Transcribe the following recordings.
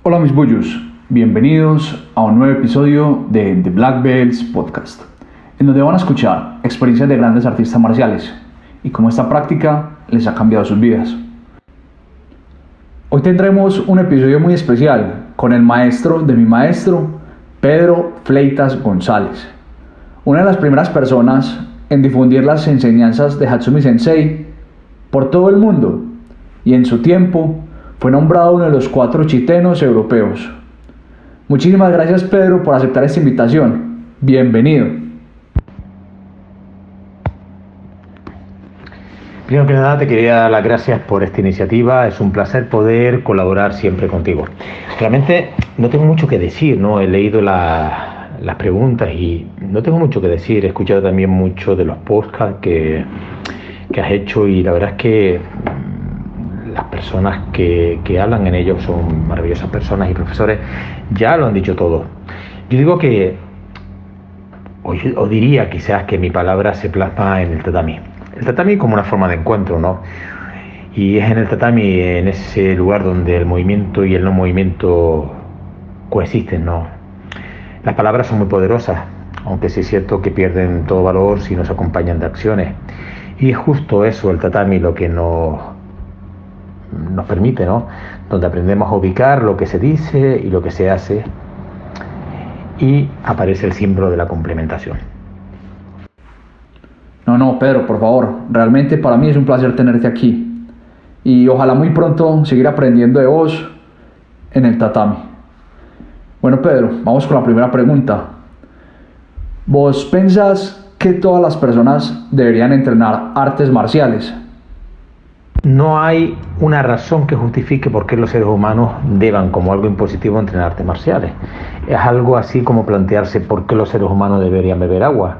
Hola mis bullos, bienvenidos a un nuevo episodio de The Black Belts Podcast, en donde van a escuchar experiencias de grandes artistas marciales y cómo esta práctica les ha cambiado sus vidas. Hoy tendremos un episodio muy especial con el maestro de mi maestro, Pedro Fleitas González, una de las primeras personas en difundir las enseñanzas de Hatsumi Sensei por todo el mundo, y en su tiempo fue nombrado uno de los 4 chitenos europeos. Muchísimas gracias, Pedro, por aceptar esta invitación. Bienvenido. Primero que nada, te quería dar las gracias por esta iniciativa. Es un placer poder colaborar siempre contigo. Realmente no tengo mucho que decir, ¿no? He leído las preguntas y no tengo mucho que decir. He escuchado también mucho de los podcasts que has hecho, y la verdad es que las personas que hablan en ellos son maravillosas personas, y profesores ya lo han dicho todo. Yo digo que, o diría quizás, que mi palabra se plasma en el tatami. El tatami como una forma de encuentro, ¿no? Y es en el tatami, en ese lugar donde el movimiento y el no movimiento coexisten, ¿no? Las palabras son muy poderosas, aunque sí es cierto que pierden todo valor si no se acompañan de acciones. Y es justo eso, el tatami, lo que nos permite, ¿no? Donde aprendemos a ubicar lo que se dice y lo que se hace, y aparece el símbolo de la complementación. No, Pedro, por favor, realmente para mí es un placer tenerte aquí, y ojalá muy pronto seguir aprendiendo de vos en el tatami. Bueno, Pedro, vamos con la primera pregunta. ¿Vos pensás que todas las personas deberían entrenar artes marciales? No hay una razón que justifique por qué los seres humanos deban, como algo impositivo, entrenar artes marciales. Es algo así como plantearse por qué los seres humanos deberían beber agua,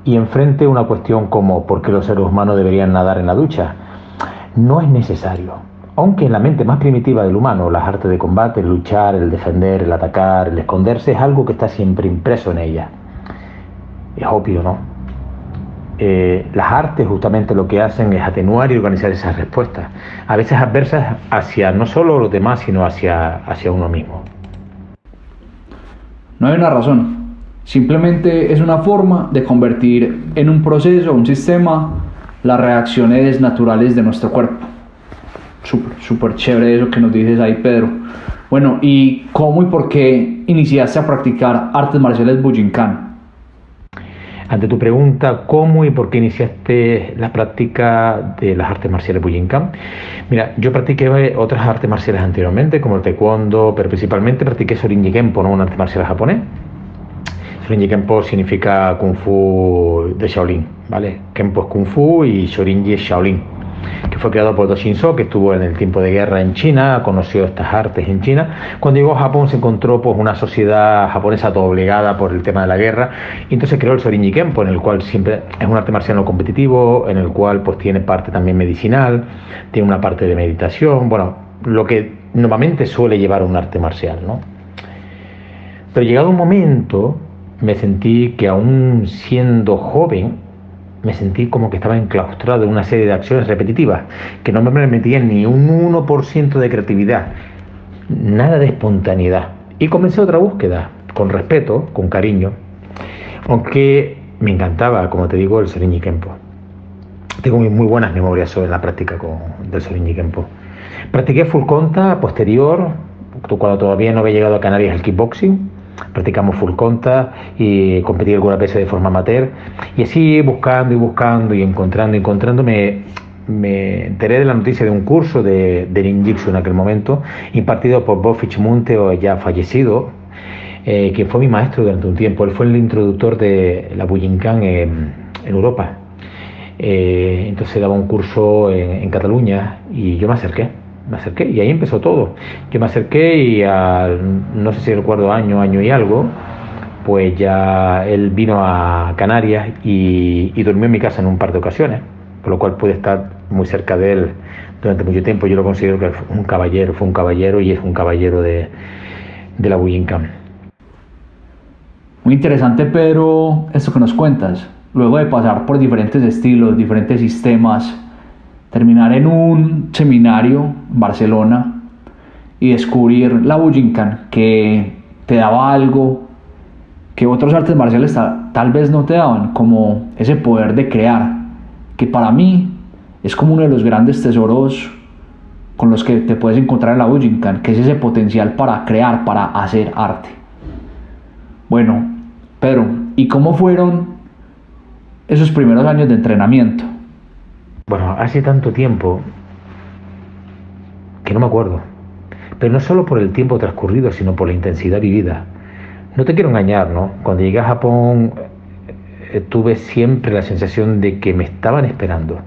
y enfrente una cuestión como por qué los seres humanos deberían nadar en la ducha. No es necesario. Aunque en la mente más primitiva del humano, las artes de combate, el luchar, el defender, el atacar, el esconderse, es algo que está siempre impreso en ella. Es obvio, ¿no? Las artes justamente lo que hacen es atenuar y organizar esas respuestas, a veces adversas hacia no solo los demás, sino hacia uno mismo. No hay una razón, simplemente es una forma de convertir en un proceso, un sistema, las reacciones naturales de nuestro cuerpo. Súper chévere eso que nos dices ahí, Pedro. Bueno, ¿y cómo y por qué iniciaste a practicar artes marciales Bujinkan? Ante tu pregunta, ¿cómo y por qué iniciaste la práctica de las artes marciales Bujinkan? Mira, yo practiqué otras artes marciales anteriormente, como el taekwondo, pero principalmente practiqué Shorinji Kempo, ¿no? Un arte marcial japonés. Shorinji Kempo significa Kung Fu de Shaolin, ¿vale? Kempo es Kung Fu y Shorinji es Shaolin, que fue creado por Do Shinzo, que estuvo en el tiempo de guerra en China, conoció estas artes en China. Cuando llegó a Japón se encontró pues una sociedad japonesa doblegada por el tema de la guerra, y entonces creó el Shorinji Kempo, en el cual siempre es un arte marcial no competitivo, en el cual pues tiene parte también medicinal, tiene una parte de meditación, bueno, lo que normalmente suele llevar un arte marcial, ¿no? Pero llegado un momento me sentí que, aún siendo joven, me sentí como que estaba enclaustrado en una serie de acciones repetitivas que no me permitían ni un 1% de creatividad, nada de espontaneidad. Y comencé otra búsqueda, con respeto, con cariño, aunque me encantaba, como te digo, el Shorinji Kempo. Tengo muy buenas memorias sobre la práctica del Shorinji Kempo. Practiqué full contact posterior, cuando todavía no había llegado a Canarias el kickboxing. Practicamos full contact y competí alguna vez de forma amateur, y así buscando y encontrando me enteré de la noticia de un curso de ninjitsu en aquel momento, impartido por Bob Fitzmunte, ya fallecido, que fue mi maestro durante un tiempo. Él fue el introductor de la Bujinkan en Europa. Entonces daba un curso en Cataluña, y yo me acerqué y ahí empezó todo. Yo me acerqué y no sé si recuerdo año y algo, pues ya él vino a Canarias y durmió en mi casa en un par de ocasiones, por lo cual pude estar muy cerca de él durante mucho tiempo. Yo lo considero que fue un caballero y es un caballero de la Bujinkan. Muy interesante, Pedro, esto que nos cuentas. Luego de pasar por diferentes estilos, diferentes sistemas, terminar en un seminario en Barcelona y descubrir la Bujinkan, que te daba algo que otros artes marciales tal vez no te daban, como ese poder de crear, que para mí es como uno de los grandes tesoros con los que te puedes encontrar en la Bujinkan, que es ese potencial para crear, para hacer arte. Bueno, Pedro, ¿y cómo fueron esos primeros años de entrenamiento? Bueno, hace tanto tiempo que no me acuerdo, pero no solo por el tiempo transcurrido, sino por la intensidad vivida. No te quiero engañar, ¿no? Cuando llegué a Japón tuve siempre la sensación de que me estaban esperando.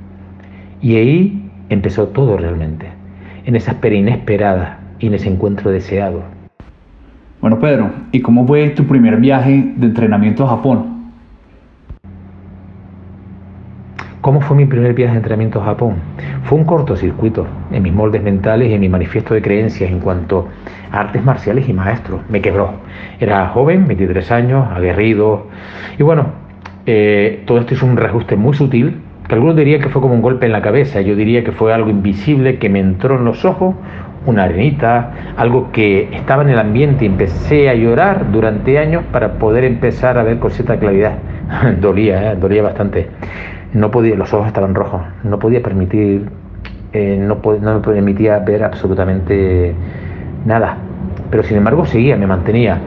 Y ahí empezó todo realmente, en esa espera inesperada y en ese encuentro deseado. Bueno, Pedro, ¿y cómo fue tu primer viaje de entrenamiento a Japón? ¿Cómo fue mi primer viaje de entrenamiento a Japón? Fue un cortocircuito en mis moldes mentales y en mi manifiesto de creencias en cuanto a artes marciales y maestros. Me quebró. Era joven, 23 años, aguerrido. Y bueno, todo esto es un reajuste muy sutil, que algunos dirían que fue como un golpe en la cabeza. Yo diría que fue algo invisible que me entró en los ojos, una arenita, algo que estaba en el ambiente y empecé a llorar durante años para poder empezar a ver con cierta claridad. Dolía bastante. No podía, los ojos estaban rojos, no podía permitir, no me permitía ver absolutamente nada, pero sin embargo seguía, me mantenía.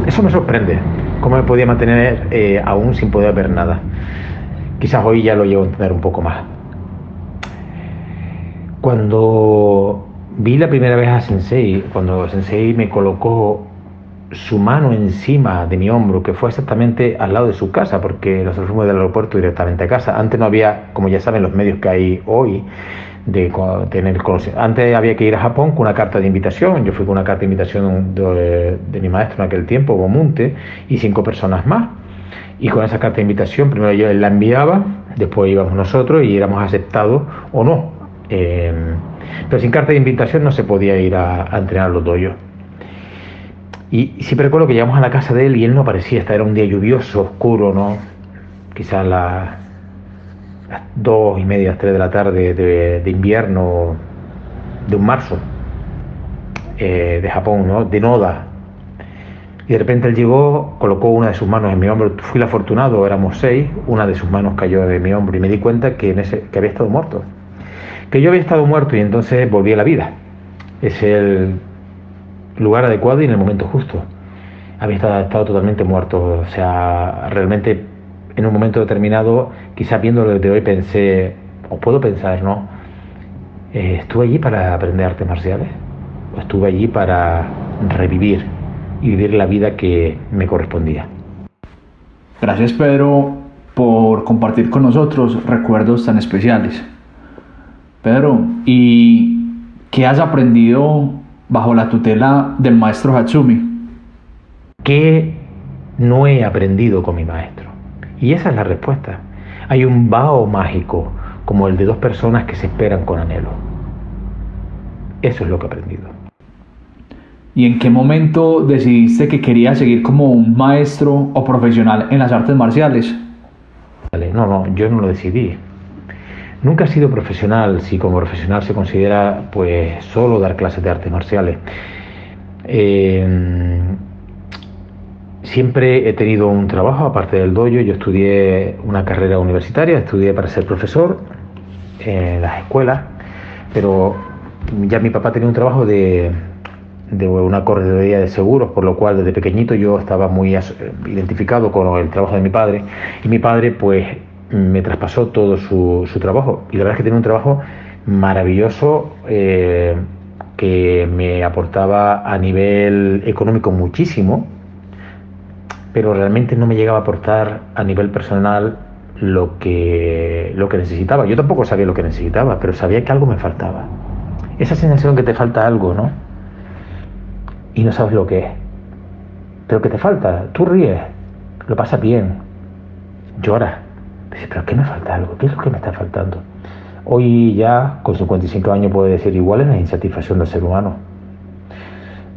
Eso me sorprende, cómo me podía mantener aún sin poder ver nada. Quizás hoy ya lo llevo a entender un poco más. Cuando vi la primera vez a Sensei, cuando Sensei me colocó su mano encima de mi hombro, que fue exactamente al lado de su casa, porque nosotros fuimos del aeropuerto directamente a casa. Antes no había, como ya saben, los medios que hay hoy de tener conocimiento. Antes había que ir a Japón con una carta de invitación. Yo fui con una carta de invitación de mi maestro en aquel tiempo, Gomunte, y 5 personas más. Y con esa carta de invitación, primero yo la enviaba, después íbamos nosotros y éramos aceptados o no. Pero sin carta de invitación no se podía ir a entrenar los dojos. Y siempre recuerdo que llegamos a la casa de él y él no aparecía. Era un día lluvioso, oscuro, ¿no? Quizás las 2:30, 3 de la tarde de invierno de un marzo de Japón, ¿no? De Noda. Y de repente él llegó, colocó una de sus manos en mi hombro. Fui el afortunado, éramos 6. Una de sus manos cayó en mi hombro y me di cuenta que había estado muerto. Que yo había estado muerto y entonces volví a la vida. Es el lugar adecuado y en el momento justo. Había estado totalmente muerto. O sea, realmente en un momento determinado, quizás viéndolo desde hoy, pensé, o puedo pensar, ¿no? ¿Estuve allí para aprender artes marciales? ¿O estuve allí para revivir y vivir la vida que me correspondía? Gracias, Pedro, por compartir con nosotros recuerdos tan especiales. Pedro, ¿y qué has aprendido bajo la tutela del maestro Hatsumi? ¿Qué no he aprendido con mi maestro? Y esa es la respuesta. Hay un vaho mágico, como el de 2 personas que se esperan con anhelo. Eso es lo que he aprendido. ¿Y en qué momento decidiste que querías seguir como un maestro o profesional en las artes marciales? No, yo no lo decidí. Nunca he sido profesional, si como profesional se considera pues solo dar clases de artes marciales. Siempre he tenido un trabajo aparte del dojo. Yo estudié una carrera universitaria, estudié para ser profesor en las escuelas, pero ya mi papá tenía un trabajo de una correduría de seguros, por lo cual desde pequeñito yo estaba muy identificado con el trabajo de mi padre, y mi padre pues me traspasó todo su trabajo, y la verdad es que tenía un trabajo maravilloso que me aportaba a nivel económico muchísimo, pero realmente no me llegaba a aportar a nivel personal lo que necesitaba. Yo tampoco sabía lo que necesitaba, pero sabía que algo me faltaba. Esa sensación que te falta algo, ¿no? Y no sabes lo que es. Pero que te falta. Tú ríes, lo pasas bien, lloras. Dices, pero ¿qué me falta algo? ¿Qué es lo que me está faltando? Hoy ya, con 55 años, puedo decir, igual es la insatisfacción del ser humano.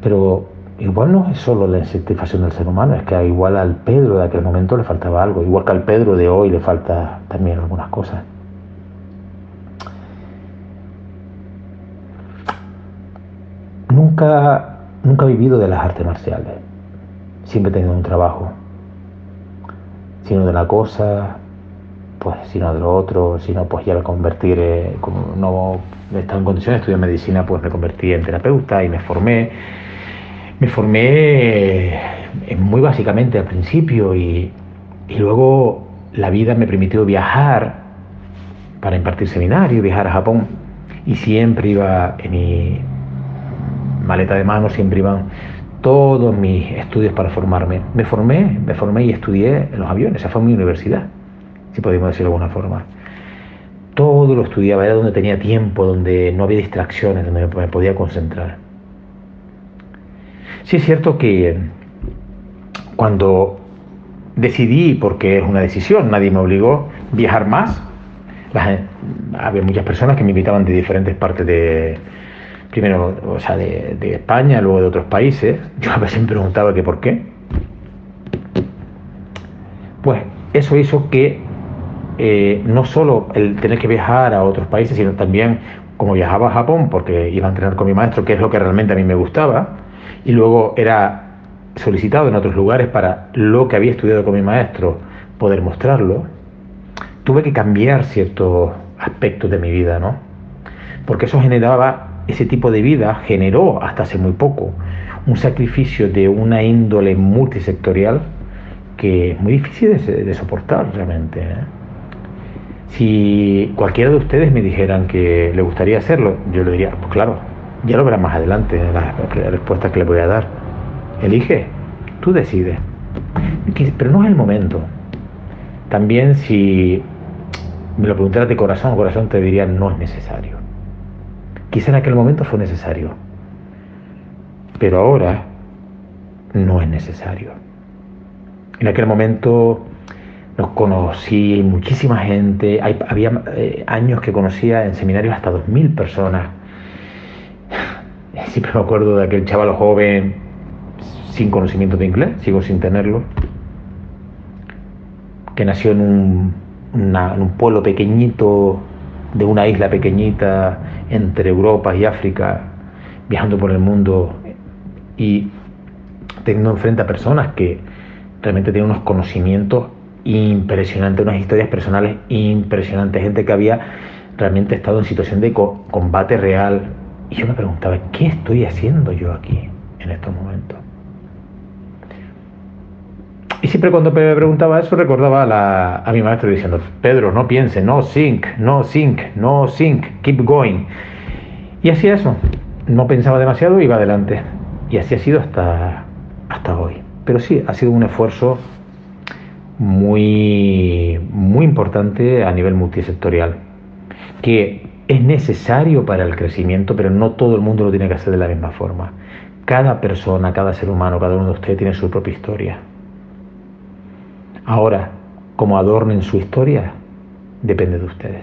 Pero igual no es solo la insatisfacción del ser humano, es que igual al Pedro de aquel momento le faltaba algo, igual que al Pedro de hoy le falta también algunas cosas. nunca he vivido de las artes marciales. Siempre he tenido un trabajo. Si no de una cosa, pues si no de lo otro, si no, pues ya me convertiré, como no estaba en condiciones de estudiar medicina, pues me convertí en terapeuta y me formé. Me formé muy básicamente al principio y luego la vida me permitió viajar para impartir seminarios, viajar a Japón, y siempre iba en mi maleta de mano, siempre iban todos mis estudios para formarme. Me formé y estudié en los aviones. Esa fue mi universidad, si podemos decirlo de alguna forma. Todo lo estudiaba, era donde tenía tiempo, donde no había distracciones, donde me podía concentrar. Sí es cierto que cuando decidí, porque es una decisión, nadie me obligó, viajar más, había muchas personas que me invitaban de diferentes partes primero, o sea, de España, luego de otros países. Yo a veces me preguntaba que por qué. Pues eso hizo que no solo el tener que viajar a otros países, sino también como viajaba a Japón, porque iba a entrenar con mi maestro, que es lo que realmente a mí me gustaba, y luego era solicitado en otros lugares para lo que había estudiado con mi maestro poder mostrarlo, tuve que cambiar ciertos aspectos de mi vida, ¿no? Porque eso ese tipo de vida generó hasta hace muy poco un sacrificio de una índole multisectorial que es muy difícil de soportar realmente, ¿eh? Si cualquiera de ustedes me dijeran que le gustaría hacerlo, yo le diría, pues claro, ya lo verán más adelante en las respuestas que le voy a dar. Elige, tú decides. Pero no es el momento. También si me lo preguntaras de corazón a corazón, te diría no es necesario. Quizá en aquel momento fue necesario, pero ahora no es necesario. En aquel momento nos conocí muchísima gente, había años que conocía en seminarios hasta 2000 personas. Siempre me acuerdo de aquel chaval joven sin conocimiento de inglés, sigo sin tenerlo, que nació en un pueblo pequeñito, de una isla pequeñita entre Europa y África, viajando por el mundo y teniendo enfrente a personas que realmente tienen unos conocimientos impresionantes, unas historias personales impresionantes, gente que había realmente estado en situación de combate real. Y yo me preguntaba, ¿qué estoy haciendo yo aquí en estos momentos? Y siempre cuando me preguntaba eso recordaba a mi maestro diciendo, Pedro, no piense, no think, keep going. Y hacía eso, no pensaba demasiado, iba adelante. Y así ha sido hasta hoy. Pero sí, ha sido un esfuerzo muy importante a nivel multisectorial, que es necesario para el crecimiento, pero no todo el mundo lo tiene que hacer de la misma forma. Cada persona, cada ser humano, cada uno de ustedes tiene su propia historia. Ahora, cómo adornen su historia, depende de ustedes.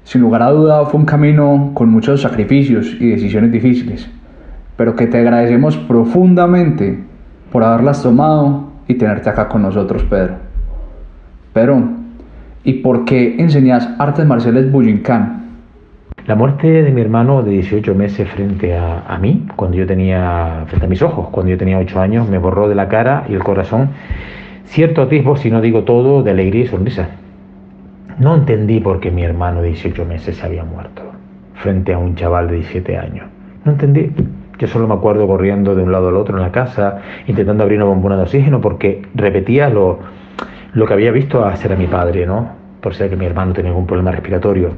Sin lugar a duda fue un camino con muchos sacrificios y decisiones difíciles, pero que te agradecemos profundamente por haberlas tomado y tenerte acá con nosotros, Pedro. Pedro, ¿y por qué enseñas artes marciales Bujinkan? La muerte de mi hermano de 18 meses frente a mí, frente a mis ojos, cuando yo tenía 8 años, me borró de la cara y el corazón cierto atisbo, si no digo todo, de alegría y sonrisa. No entendí por qué mi hermano de 18 meses se había muerto frente a un chaval de 17 años. No entendí. Yo solo me acuerdo corriendo de un lado al otro en la casa, intentando abrir una bombona de oxígeno porque repetía lo que había visto hacer a mi padre, ¿no? Por ser que mi hermano tenía algún problema respiratorio.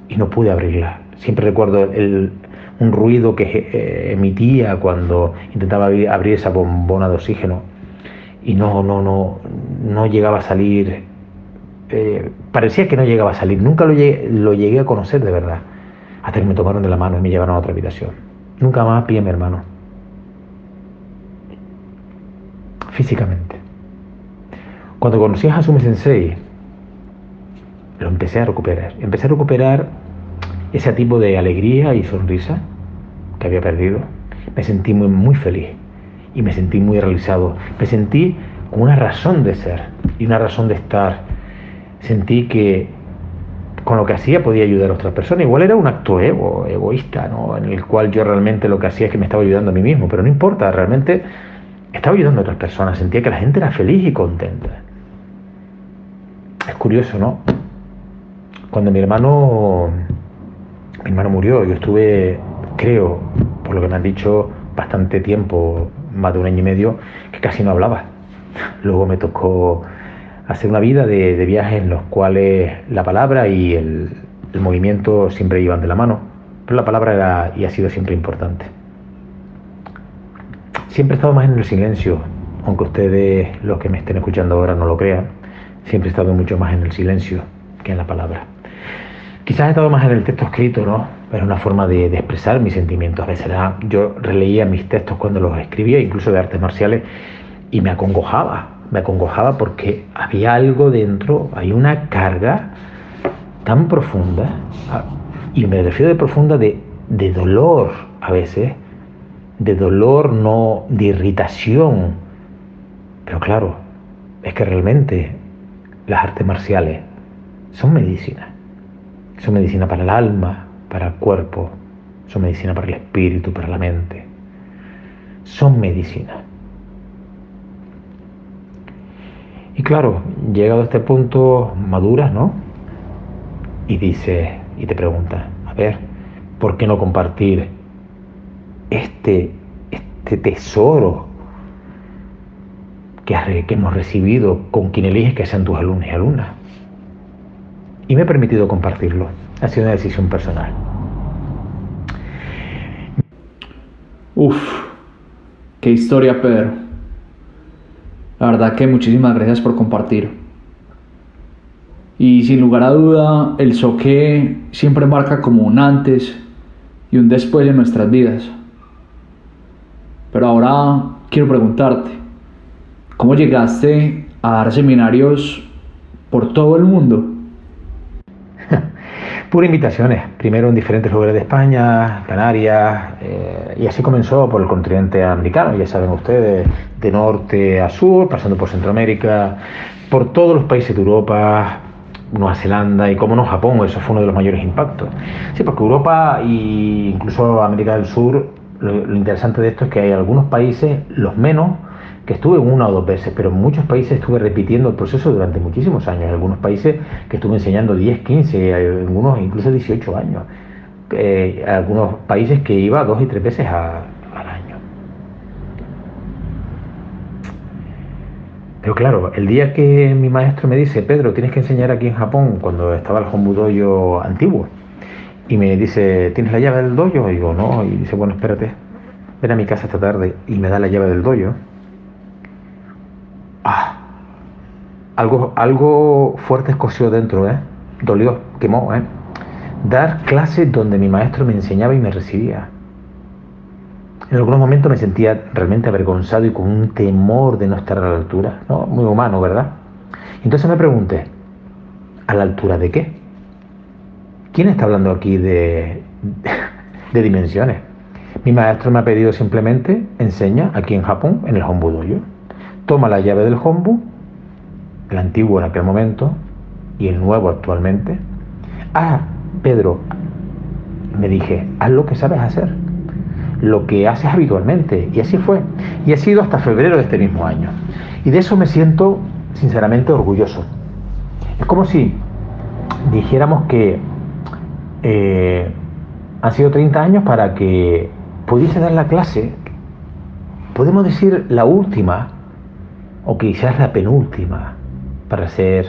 Y no pude abrirla. Siempre recuerdo un ruido que emitía cuando intentaba abrir esa bombona de oxígeno y no llegaba a salir. Parecía que no llegaba a salir. Nunca lo llegué a conocer de verdad, hasta que me tomaron de la mano y me llevaron a otra habitación. Nunca más vi a mi hermano físicamente. Cuando conocí a Hasumi Sensei, lo empecé a recuperar ese tipo de alegría y sonrisa que había perdido. Me sentí muy feliz y me sentí muy realizado. Me sentí con una razón de ser y una razón de estar. Sentí que con lo que hacía podía ayudar a otras personas. Igual era un acto egoísta, ¿no? En el cual yo realmente lo que hacía es que me estaba ayudando a mí mismo, pero no importa, realmente estaba ayudando a otras personas, sentía que la gente era feliz y contenta. Es curioso, ¿no? Cuando mi hermano murió, yo estuve, creo, por lo que me han dicho, bastante tiempo, más de 1 año y medio, que casi no hablaba. Luego me tocó hacer una vida de viajes en los cuales la palabra y el movimiento siempre iban de la mano, pero la palabra era y ha sido siempre importante. Siempre he estado más en el silencio, aunque ustedes, los que me estén escuchando ahora, no lo crean. Siempre he estado mucho más en el silencio que en la palabra. Quizás he estado más en el texto escrito, ¿no? Era una forma de expresar mis sentimientos. A veces yo releía mis textos cuando los escribía, incluso de artes marciales, y me acongojaba porque había algo dentro, hay una carga tan profunda, y me refiero de profunda de dolor a veces, de dolor, no de irritación. Pero claro, es que realmente las artes marciales son medicina. Son medicina para el alma, para el cuerpo, son medicina para el espíritu, para la mente. Son medicina. Y claro, llegado a este punto, maduras, ¿no? Y dices, y te preguntas, a ver, ¿por qué no compartir este tesoro que hemos recibido con quien eliges que sean tus alumnos y alumnas? Y me he permitido compartirlo. Ha sido una decisión personal. Uf, qué historia, Pedro. La verdad que muchísimas gracias por compartir. Y sin lugar a duda, el Soke siempre marca como un antes y un después en nuestras vidas. Pero ahora quiero preguntarte, ¿cómo llegaste a dar seminarios por todo el mundo? Pura invitaciones, primero en diferentes lugares de España, Canarias, y así comenzó por el continente americano, ya saben ustedes, de norte a sur, pasando por Centroamérica, por todos los países de Europa, Nueva Zelanda y, como no, Japón. Eso fue uno de los mayores impactos. Sí, porque Europa e incluso América del Sur, lo interesante de esto es que hay algunos países, los menos, que estuve 1 o 2 veces, pero en muchos países estuve repitiendo el proceso durante muchísimos años. En algunos países que estuve enseñando 10, 15, algunos incluso 18 años. Algunos países que iba 2 y 3 veces al año. Pero claro, el día que mi maestro me dice, Pedro, tienes que enseñar aquí en Japón, cuando estaba el Hombu Dojo antiguo, y me dice, ¿tienes la llave del dojo? Y digo, no. Y dice, bueno, espérate, ven a mi casa esta tarde, y me da la llave del dojo. Algo fuerte escoció dentro, dolió, quemó, dar clases donde mi maestro me enseñaba y me recibía. En algunos momentos me sentía realmente avergonzado y con un temor de no estar a la altura, ¿no? Muy humano, ¿verdad? Entonces me pregunté, ¿a la altura de qué? ¿Quién está hablando aquí de dimensiones? Mi maestro me ha pedido simplemente, enseña aquí en Japón, en el Hombu Dojo. Toma la llave del Hombu, el antiguo en aquel momento y el nuevo actualmente. Pedro, me dije, haz lo que sabes hacer, lo que haces habitualmente. Y así fue. Y ha sido hasta febrero de este mismo año. Y de eso me siento sinceramente orgulloso. Es como si dijéramos que han sido 30 años para que pudiese dar la clase, podemos decir la última, o quizás la penúltima, para ser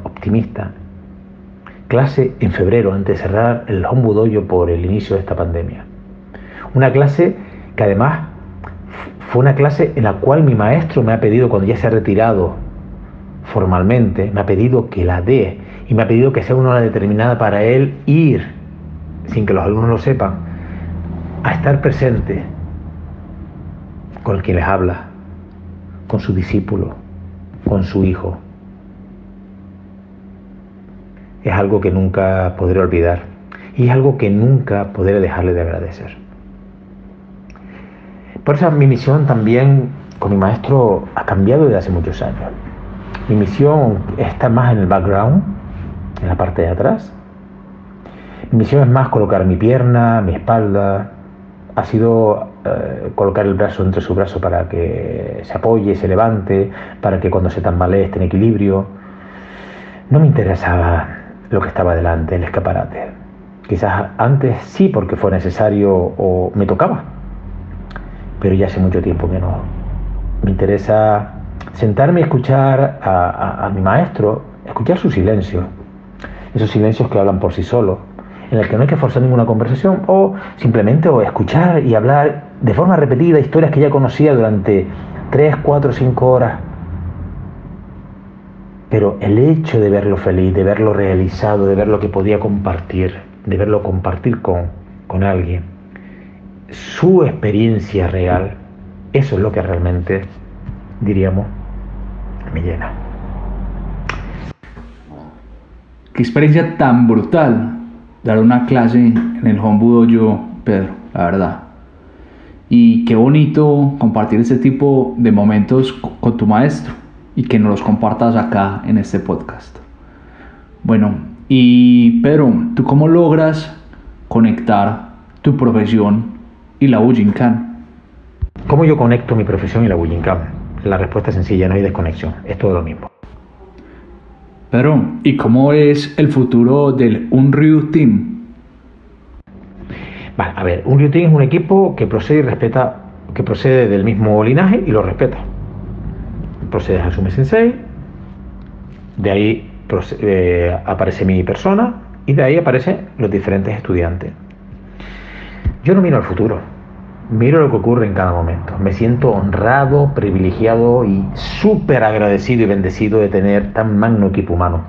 optimista, clase en febrero, antes de cerrar el Hombu Dojo por el inicio de esta pandemia. Una clase que además fue una clase en la cual mi maestro me ha pedido, cuando ya se ha retirado formalmente, me ha pedido que la dé, y me ha pedido que sea una hora determinada para él ir, sin que los alumnos lo sepan, a estar presente con el que les habla, con su discípulo, con su hijo. Es algo que nunca podré olvidar y es algo que nunca podré dejarle de agradecer. Por eso mi misión también con mi maestro ha cambiado desde hace muchos años. Mi misión está más en el background, en la parte de atrás, Mi misión es más colocar mi pierna, mi espalda. Ha sido colocar el brazo entre su brazo para que se apoye, se levante, para que cuando se tambalee esté en equilibrio. No me interesaba lo que estaba delante, el escaparate. Quizás antes sí, porque fue necesario o me tocaba, pero ya hace mucho tiempo que no. Me interesa sentarme y escuchar a mi maestro, escuchar su silencio, esos silencios que hablan por sí solos, en el que no hay que forzar ninguna conversación, o simplemente escuchar y hablar de forma repetida historias que ya conocía durante 3, 4, 5 horas. Pero el hecho de verlo feliz, de verlo realizado, de ver lo que podía compartir, de verlo compartir con alguien, su experiencia real, eso es lo que realmente, diríamos, me llena. Qué experiencia tan brutal dar una clase en el Hombu Dojo, Pedro, la verdad. Y qué bonito compartir este tipo de momentos con tu maestro y que nos los compartas acá en este podcast. Bueno, y Pedro, ¿tú cómo logras conectar tu profesión y la Bujinkan? ¿Cómo yo conecto mi profesión y la Bujinkan? La respuesta es sencilla, no hay desconexión, es todo lo mismo. Pedro, ¿y cómo es el futuro del Unryu Team? Vale, a ver, Unryu Team es un equipo que procede y respeta, que procede del mismo linaje y lo respeta. Procede Hasumi Sensei, de ahí aparece mi persona y de ahí aparecen los diferentes estudiantes. Yo no miro al futuro, miro lo que ocurre en cada momento. Me siento honrado, privilegiado y súper agradecido y bendecido de tener tan magno equipo humano.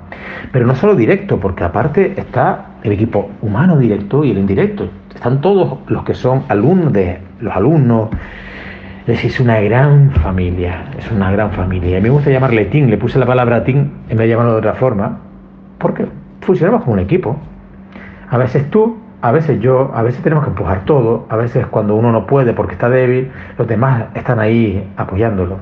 Pero no solo directo, porque aparte está el equipo humano directo y el indirecto. Están todos los que son alumnos de los alumnos. Es una gran familia, es una gran familia. A mí me gusta llamarle team, le puse la palabra team en vez de llamarlo de otra forma, porque funcionamos como un equipo. A veces tú, a veces yo, a veces tenemos que empujar todo, a veces cuando uno no puede porque está débil, los demás están ahí apoyándolo.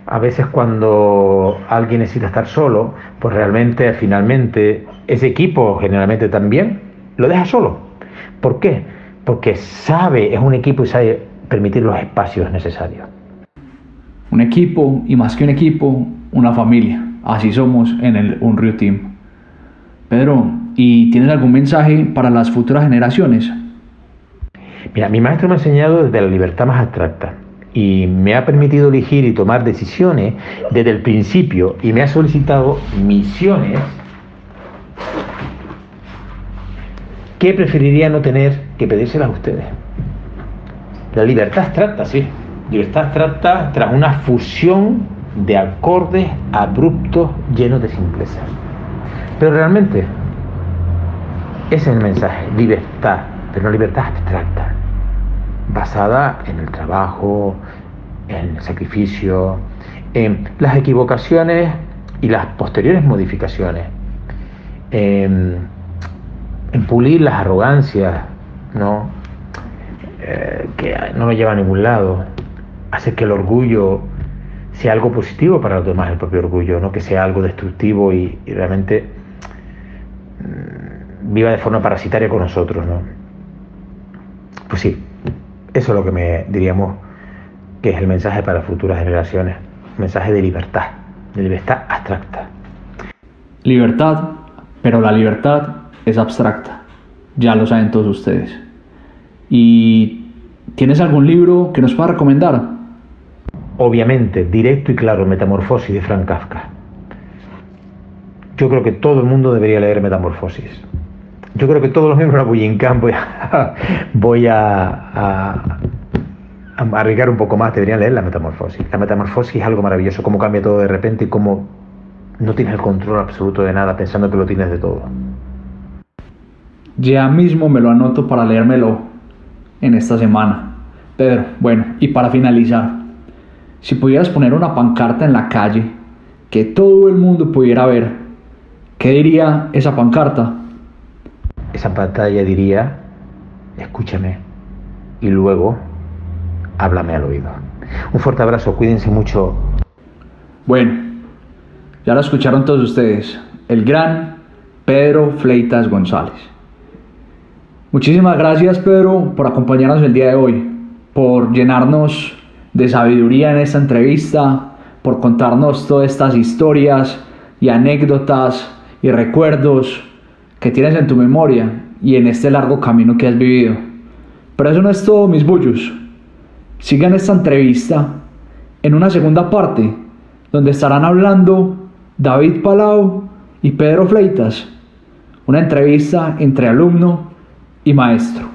A veces cuando alguien necesita estar solo, pues realmente, finalmente, ese equipo generalmente también lo deja solo. ¿Por qué? Porque sabe, es un equipo y sabe permitir los espacios necesarios. Un equipo, y más que un equipo, una familia. Así somos en el Unryu Team. Pedro, ¿y tienes algún mensaje para las futuras generaciones? Mira, mi maestro me ha enseñado desde la libertad más abstracta y me ha permitido elegir y tomar decisiones desde el principio y me ha solicitado misiones que preferiría no tener que pedírselas a ustedes. La libertad abstracta, sí. Libertad abstracta tras una fusión de acordes abruptos llenos de simpleza. Pero realmente, ese es el mensaje, libertad, pero una libertad abstracta, basada en el trabajo, en el sacrificio, en las equivocaciones y las posteriores modificaciones, en pulir las arrogancias, ¿no? Que no nos lleva a ningún lado, hacer que el orgullo sea algo positivo para los demás, el propio orgullo, no que sea algo destructivo y realmente viva de forma parasitaria con nosotros, ¿no? Pues sí, eso es lo que diríamos que es el mensaje para futuras generaciones, un mensaje de libertad abstracta. Libertad, pero la libertad es abstracta, ya lo saben todos ustedes. ¿Y tienes algún libro que nos pueda recomendar? Obviamente, directo y claro, Metamorfosis de Franz Kafka. Yo creo que todo el mundo debería leer Metamorfosis. Yo creo que todos los miembros de la Bujinkan voy a arriesgar un poco más, deberían leer la Metamorfosis. La Metamorfosis es algo maravilloso, cómo cambia todo de repente y cómo no tienes el control absoluto de nada pensando que lo tienes de todo. Ya mismo me lo anoto para leérmelo en esta semana. Pedro, bueno, y para finalizar, si pudieras poner una pancarta en la calle que todo el mundo pudiera ver, ¿qué diría esa pancarta? Esa pantalla diría, escúchame y luego háblame al oído. Un fuerte abrazo, cuídense mucho. Bueno, ya lo escucharon todos ustedes, el gran Pedro Fleitas González. Muchísimas gracias, Pedro, por acompañarnos el día de hoy, por llenarnos de sabiduría en esta entrevista, por contarnos todas estas historias y anécdotas y recuerdos que tienes en tu memoria y en este largo camino que has vivido. Pero eso no es todo, mis bullos. Sigan esta entrevista en una segunda parte, donde estarán hablando David Palau y Pedro Fleitas, una entrevista entre alumno y maestro.